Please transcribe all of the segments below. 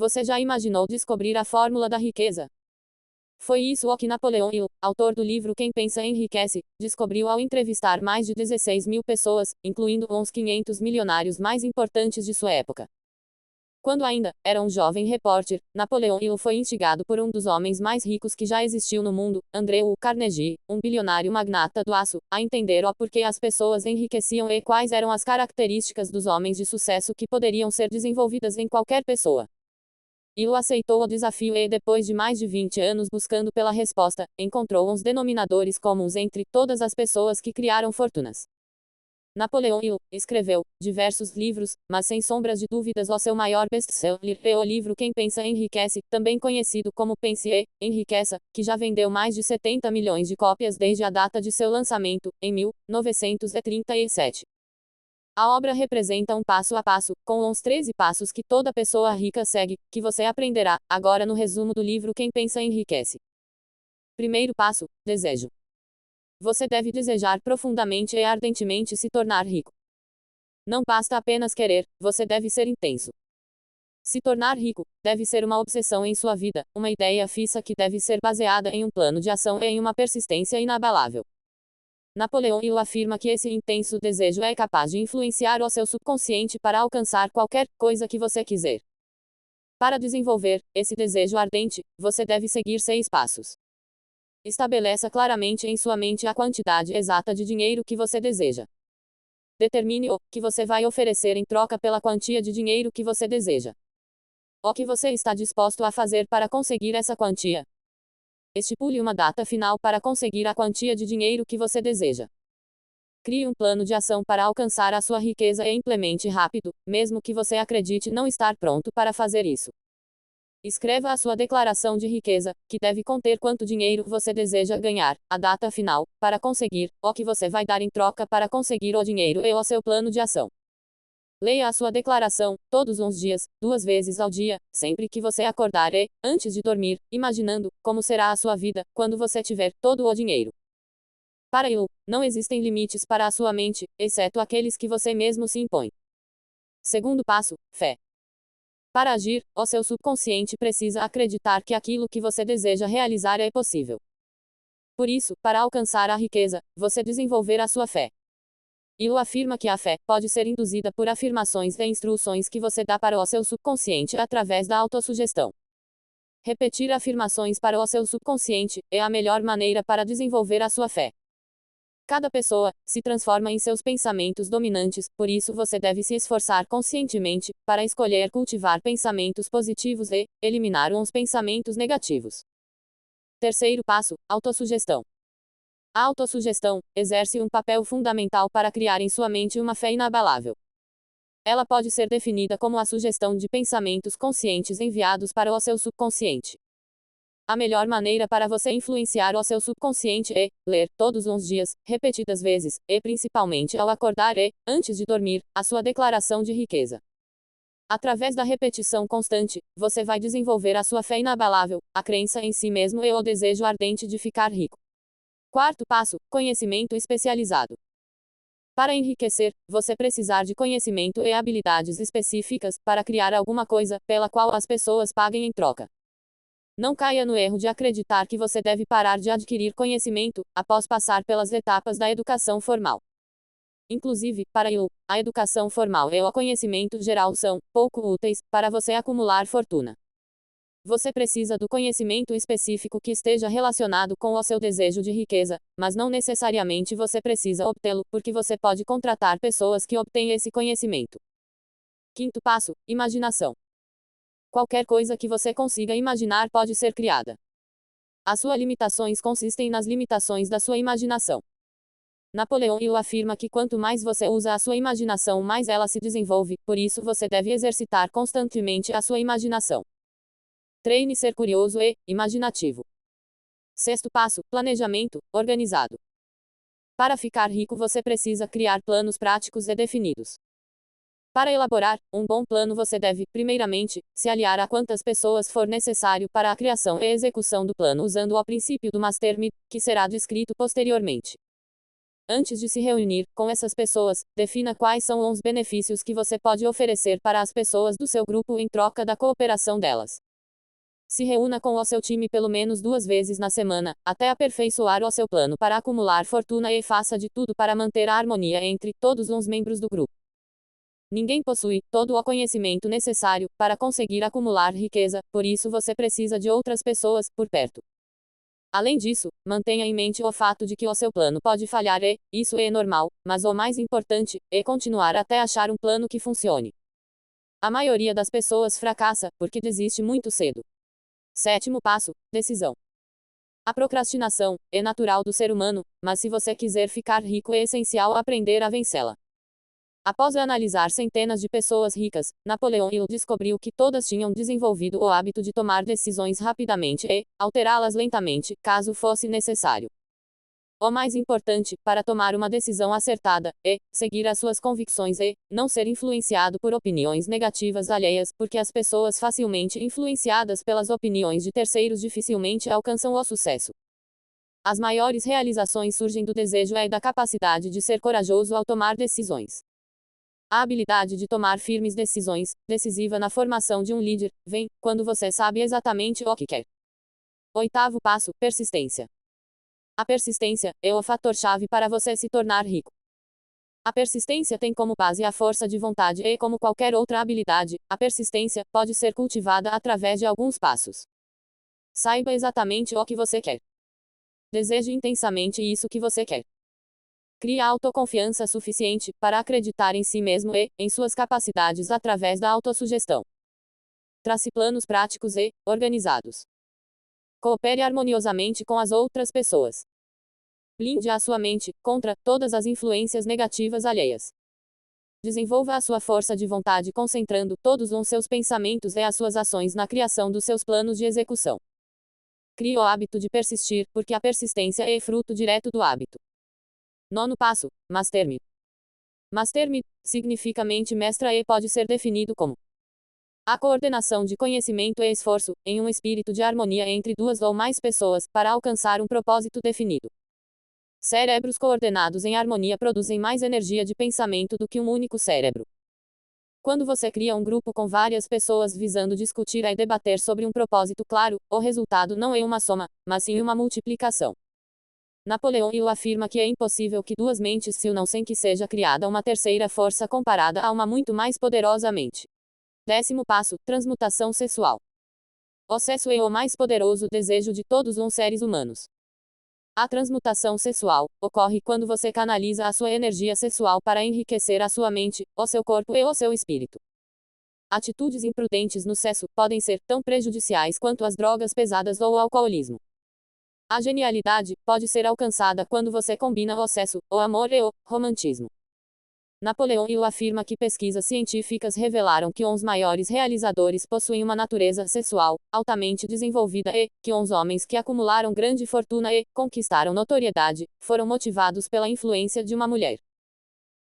Você já imaginou descobrir a fórmula da riqueza? Foi isso o que Napoleão Hill, autor do livro Quem Pensa Enriquece, descobriu ao entrevistar mais de 16 mil pessoas, incluindo uns 500 milionários mais importantes de sua época. Quando ainda era um jovem repórter, Napoleão Hill foi instigado por um dos homens mais ricos que já existiu no mundo, Andrew Carnegie, um bilionário magnata do aço, a entender o porquê as pessoas enriqueciam e quais eram as características dos homens de sucesso que poderiam ser desenvolvidas em qualquer pessoa. Hill aceitou o desafio e, depois de mais de 20 anos buscando pela resposta, encontrou uns denominadores comuns entre todas as pessoas que criaram fortunas. Napoleão Hill escreveu diversos livros, mas sem sombras de dúvidas o seu maior best-seller é o livro Quem Pensa Enriquece, também conhecido como Pense e Enriqueça, que já vendeu mais de 70 milhões de cópias desde a data de seu lançamento, em 1937. A obra representa um passo a passo, com os 13 passos que toda pessoa rica segue, que você aprenderá, agora no resumo do livro Quem Pensa Enriquece. Primeiro passo: desejo. Você deve desejar profundamente e ardentemente se tornar rico. Não basta apenas querer, você deve ser intenso. Se tornar rico deve ser uma obsessão em sua vida, uma ideia fixa que deve ser baseada em um plano de ação e em uma persistência inabalável. Napoleão Hill afirma que esse intenso desejo é capaz de influenciar o seu subconsciente para alcançar qualquer coisa que você quiser. Para desenvolver esse desejo ardente, você deve seguir 6 passos. Estabeleça claramente em sua mente a quantidade exata de dinheiro que você deseja. Determine o que você vai oferecer em troca pela quantia de dinheiro que você deseja. O que você está disposto a fazer para conseguir essa quantia. Estipule uma data final para conseguir a quantia de dinheiro que você deseja. Crie um plano de ação para alcançar a sua riqueza e implemente rápido, mesmo que você acredite não estar pronto para fazer isso. Escreva a sua declaração de riqueza, que deve conter quanto dinheiro você deseja ganhar, a data final, para conseguir, o que você vai dar em troca para conseguir o dinheiro e o seu plano de ação. Leia a sua declaração, todos os dias, 2 vezes ao dia, sempre que você acordar e, antes de dormir, imaginando como será a sua vida quando você tiver todo o dinheiro. Para Hill, não existem limites para a sua mente, exceto aqueles que você mesmo se impõe. Segundo passo: fé. Para agir, o seu subconsciente precisa acreditar que aquilo que você deseja realizar é possível. Por isso, para alcançar a riqueza, você desenvolver a sua fé. Hill afirma que a fé pode ser induzida por afirmações e instruções que você dá para o seu subconsciente através da autossugestão. Repetir afirmações para o seu subconsciente é a melhor maneira para desenvolver a sua fé. Cada pessoa se transforma em seus pensamentos dominantes, por isso você deve se esforçar conscientemente para escolher cultivar pensamentos positivos e eliminar os pensamentos negativos. Terceiro passo: autossugestão. A autossugestão exerce um papel fundamental para criar em sua mente uma fé inabalável. Ela pode ser definida como a sugestão de pensamentos conscientes enviados para o seu subconsciente. A melhor maneira para você influenciar o seu subconsciente é ler todos os dias, repetidas vezes, e principalmente ao acordar e, antes de dormir, a sua declaração de riqueza. Através da repetição constante, você vai desenvolver a sua fé inabalável, a crença em si mesmo e o desejo ardente de ficar rico. Quarto passo: conhecimento especializado. Para enriquecer, você precisar de conhecimento e habilidades específicas para criar alguma coisa pela qual as pessoas paguem em troca. Não caia no erro de acreditar que você deve parar de adquirir conhecimento após passar pelas etapas da educação formal. Inclusive, para Hill, a educação formal e o conhecimento geral são pouco úteis para você acumular fortuna. Você precisa do conhecimento específico que esteja relacionado com o seu desejo de riqueza, mas não necessariamente você precisa obtê-lo, porque você pode contratar pessoas que obtêm esse conhecimento. Quinto passo: imaginação. Qualquer coisa que você consiga imaginar pode ser criada. As suas limitações consistem nas limitações da sua imaginação. Napoleão Hill afirma que quanto mais você usa a sua imaginação, mais ela se desenvolve, por isso você deve exercitar constantemente a sua imaginação. Treine ser curioso e imaginativo. Sexto passo: planejamento organizado. Para ficar rico, você precisa criar planos práticos e definidos. Para elaborar um bom plano, você deve, primeiramente, se aliar a quantas pessoas for necessário para a criação e execução do plano usando o princípio do Mastermind, que será descrito posteriormente. Antes de se reunir com essas pessoas, defina quais são os benefícios que você pode oferecer para as pessoas do seu grupo em troca da cooperação delas. Se reúna com o seu time pelo menos 2 vezes na semana, até aperfeiçoar o seu plano para acumular fortuna e faça de tudo para manter a harmonia entre todos os membros do grupo. Ninguém possui todo o conhecimento necessário para conseguir acumular riqueza, por isso você precisa de outras pessoas por perto. Além disso, mantenha em mente o fato de que o seu plano pode falhar e, isso é normal, mas o mais importante, é continuar até achar um plano que funcione. A maioria das pessoas fracassa, porque desiste muito cedo. 7º passo, decisão. A procrastinação é natural do ser humano, mas se você quiser ficar rico é essencial aprender a vencê-la. Após analisar centenas de pessoas ricas, Napoleão Hill descobriu que todas tinham desenvolvido o hábito de tomar decisões rapidamente e alterá-las lentamente, caso fosse necessário. O mais importante, para tomar uma decisão acertada, é seguir as suas convicções e não ser influenciado por opiniões negativas alheias, porque as pessoas facilmente influenciadas pelas opiniões de terceiros dificilmente alcançam o sucesso. As maiores realizações surgem do desejo e da capacidade de ser corajoso ao tomar decisões. A habilidade de tomar firmes decisões, decisiva na formação de um líder, vem quando você sabe exatamente o que quer. 8º passo, persistência. A persistência é o fator-chave para você se tornar rico. A persistência tem como base a força de vontade e, como qualquer outra habilidade, a persistência pode ser cultivada através de alguns passos. Saiba exatamente o que você quer. Deseje intensamente isso que você quer. Crie autoconfiança suficiente para acreditar em si mesmo e em suas capacidades através da autossugestão. Trace planos práticos e organizados. Coopere harmoniosamente com as outras pessoas. Blinde a sua mente contra todas as influências negativas alheias. Desenvolva a sua força de vontade concentrando todos os seus pensamentos e as suas ações na criação dos seus planos de execução. Crie o hábito de persistir, porque a persistência é fruto direto do hábito. 9º passo, Mastermind. Mastermind significa mente mestra e pode ser definido como a coordenação de conhecimento e esforço, em um espírito de harmonia entre duas ou mais pessoas, para alcançar um propósito definido. Cérebros coordenados em harmonia produzem mais energia de pensamento do que um único cérebro. Quando você cria um grupo com várias pessoas visando discutir e debater sobre um propósito claro, o resultado não é uma soma, mas sim uma multiplicação. Napoleão Hill afirma que é impossível que duas mentes se unam sem que seja criada uma terceira força comparada a uma muito mais poderosa mente. 10º passo, transmutação sexual. O sexo é o mais poderoso desejo de todos os seres humanos. A transmutação sexual ocorre quando você canaliza a sua energia sexual para enriquecer a sua mente, o seu corpo e o seu espírito. Atitudes imprudentes no sexo podem ser tão prejudiciais quanto as drogas pesadas ou o alcoolismo. A genialidade pode ser alcançada quando você combina o sexo, o amor e o romantismo. Napoleão Hill afirma que pesquisas científicas revelaram que os maiores realizadores possuem uma natureza sexual altamente desenvolvida e que os homens que acumularam grande fortuna e conquistaram notoriedade foram motivados pela influência de uma mulher.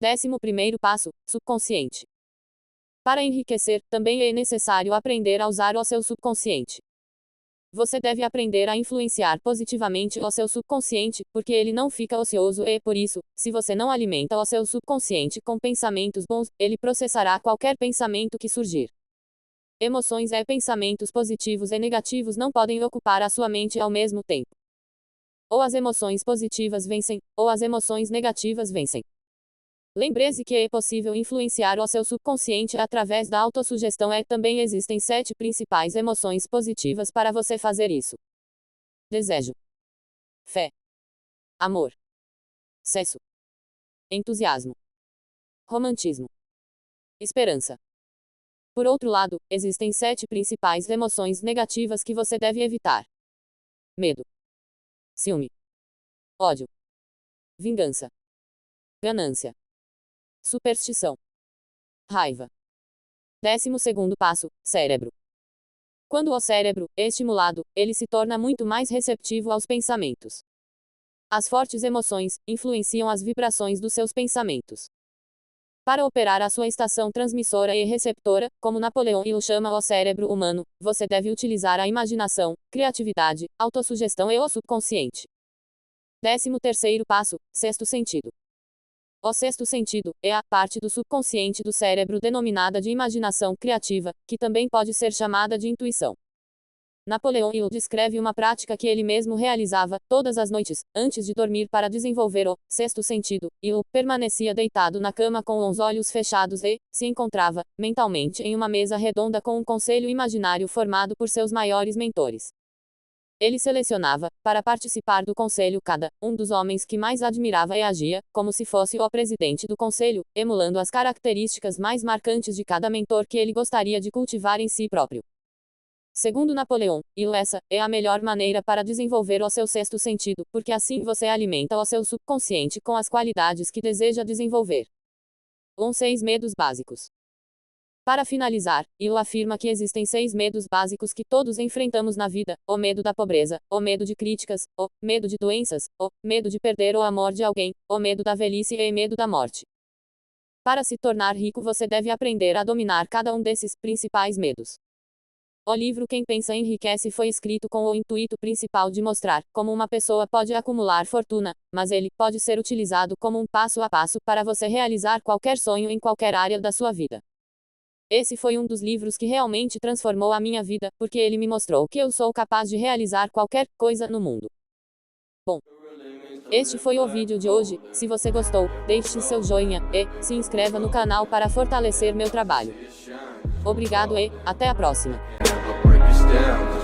11º passo, subconsciente. Para enriquecer, também é necessário aprender a usar o seu subconsciente. Você deve aprender a influenciar positivamente o seu subconsciente, porque ele não fica ocioso e, por isso, se você não alimenta o seu subconsciente com pensamentos bons, ele processará qualquer pensamento que surgir. Emoções e pensamentos positivos e negativos não podem ocupar a sua mente ao mesmo tempo. Ou as emoções positivas vencem, ou as emoções negativas vencem. Lembre-se que é possível influenciar o seu subconsciente através da autossugestão e também existem 7 principais emoções positivas para você fazer isso. Desejo. Fé. Amor. Sexo. Entusiasmo. Romantismo. Esperança. Por outro lado, existem 7 principais emoções negativas que você deve evitar. Medo. Ciúme. Ódio. Vingança. Ganância. Superstição. Raiva. 12º passo, cérebro. Quando o cérebro é estimulado, ele se torna muito mais receptivo aos pensamentos. As fortes emoções influenciam as vibrações dos seus pensamentos. Para operar a sua estação transmissora e receptora, como Napoleão Hill chama o cérebro humano, você deve utilizar a imaginação, criatividade, autossugestão e o subconsciente. 13º passo, sexto sentido. O sexto sentido é a parte do subconsciente do cérebro denominada de imaginação criativa, que também pode ser chamada de intuição. Napoleão Hill descreve uma prática que ele mesmo realizava, todas as noites, antes de dormir para desenvolver o sexto sentido. Hill permanecia deitado na cama com os olhos fechados e se encontrava, mentalmente, em uma mesa redonda com um conselho imaginário formado por seus maiores mentores. Ele selecionava, para participar do conselho, cada um dos homens que mais admirava e agia, como se fosse o presidente do conselho, emulando as características mais marcantes de cada mentor que ele gostaria de cultivar em si próprio. Segundo Napoleão Hill, essa é a melhor maneira para desenvolver o seu sexto sentido, porque assim você alimenta o seu subconsciente com as qualidades que deseja desenvolver. 6 medos básicos. Para finalizar, Hill afirma que existem 6 medos básicos que todos enfrentamos na vida: o medo da pobreza, o medo de críticas, o medo de doenças, o medo de perder o amor de alguém, o medo da velhice e o medo da morte. Para se tornar rico, você deve aprender a dominar cada um desses principais medos. O livro Quem Pensa Enriquece foi escrito com o intuito principal de mostrar como uma pessoa pode acumular fortuna, mas ele pode ser utilizado como um passo a passo para você realizar qualquer sonho em qualquer área da sua vida. Esse foi um dos livros que realmente transformou a minha vida, porque ele me mostrou que eu sou capaz de realizar qualquer coisa no mundo. Bom, este foi o vídeo de hoje. Se você gostou, deixe seu joinha e se inscreva no canal para fortalecer meu trabalho. Obrigado e até a próxima. I'll break this down.